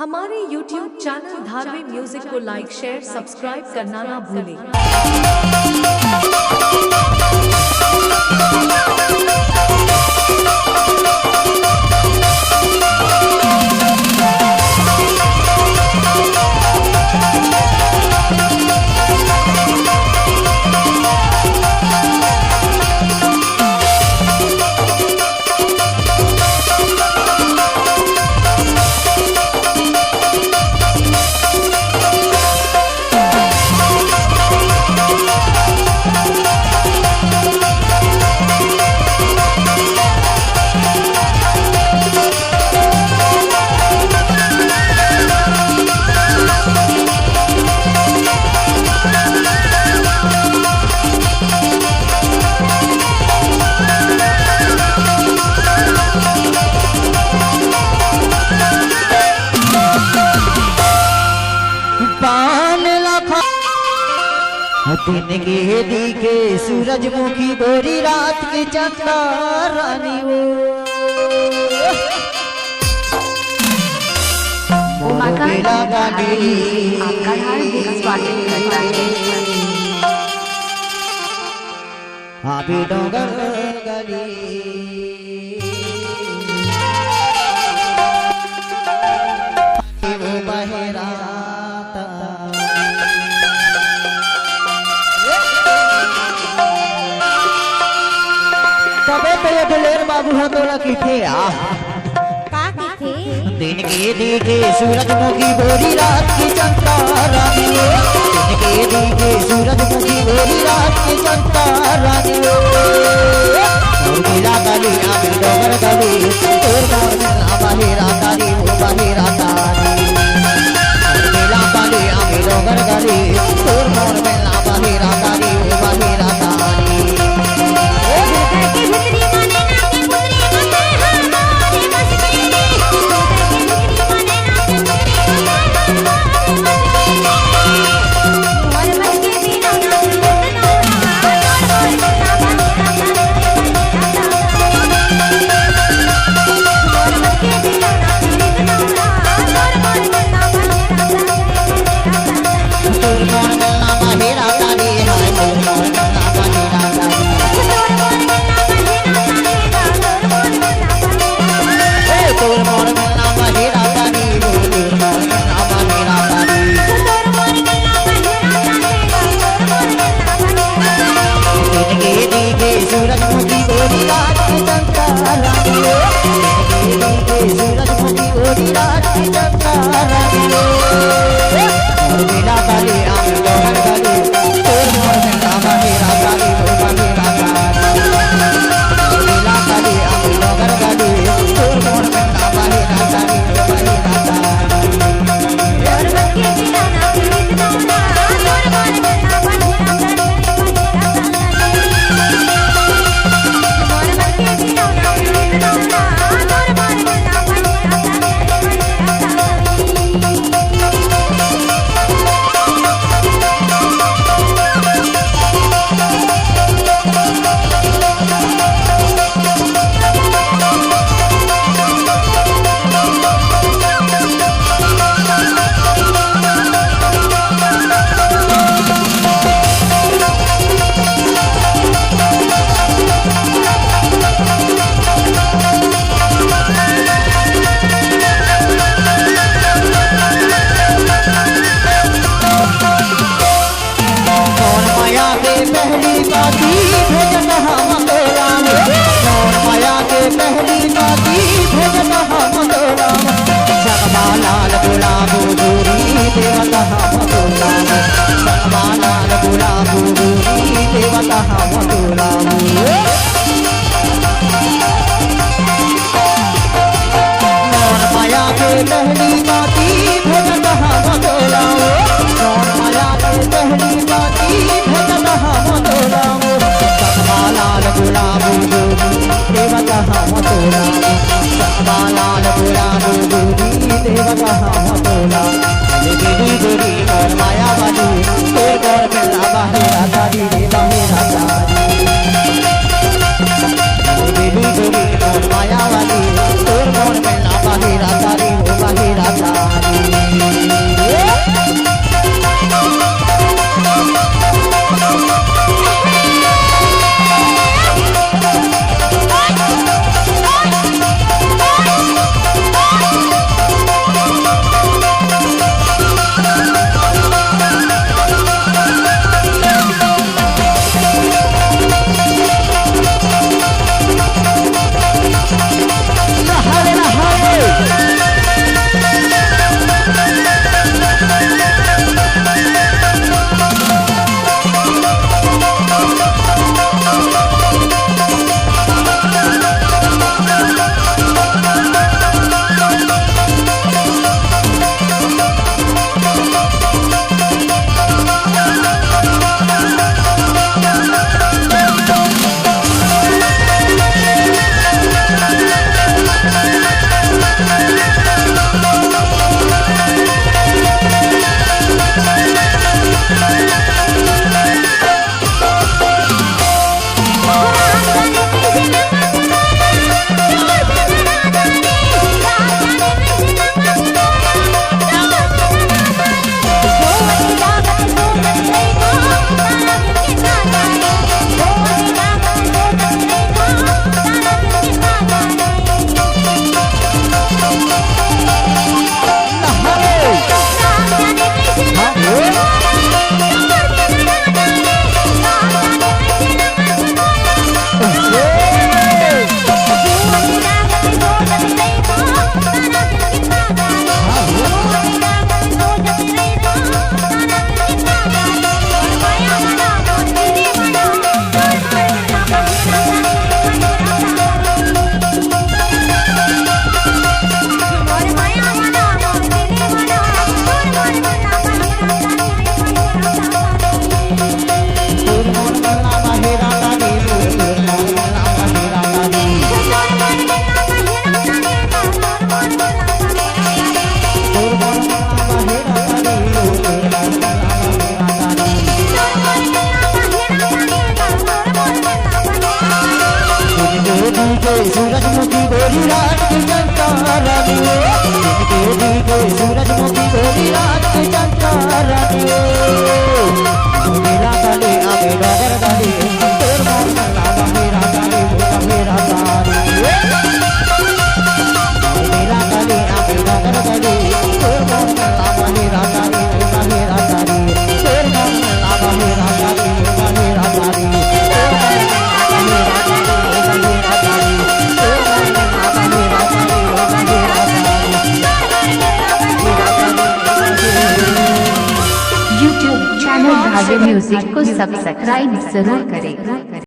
हमारे YouTube channel Dharavi music को लाइक share subscribe करना ना भूलें। दिन के दिखे सूरजमुखी गोरी रात की चंदा रानी वो आपका हार्दिक स्वागत करता है। अभी डोंगर गली वो बहेरा तबे तो ये गुलेर बाबू हो तोला की थे दिन के दिखे सूरजमुखी गोरी रात की चंदा रानी वो दिन के दिखे सूरजमुखी गोरी रात की चंदा रानी वो और मिला गली आमी डोगर गली तोर मोर मिला बहेरा तारी वो बहेरा तारी और मिला गली आमी डोगर गली तोर मोर मिला बहेरा तारी वो बहेरा तारी सूरजमुखी गोरी रात की चंदा रानी वो सूरजमुखी गोरी रात की चंदा रानी वो और मिला गली आमी डोगर गली तोर मोर मिला बहेरा तारी वो बहेरा तारी और मिला गली आमी डोगर गली तोर मोर मिला बहेरा तारी वो बहेरा मायावाली तोर मोर में ना बहेरा तारी वो बहेरा तारी यूट्यूब चैनल धागे म्यूजिक को सब्सक्राइब जरूर करें।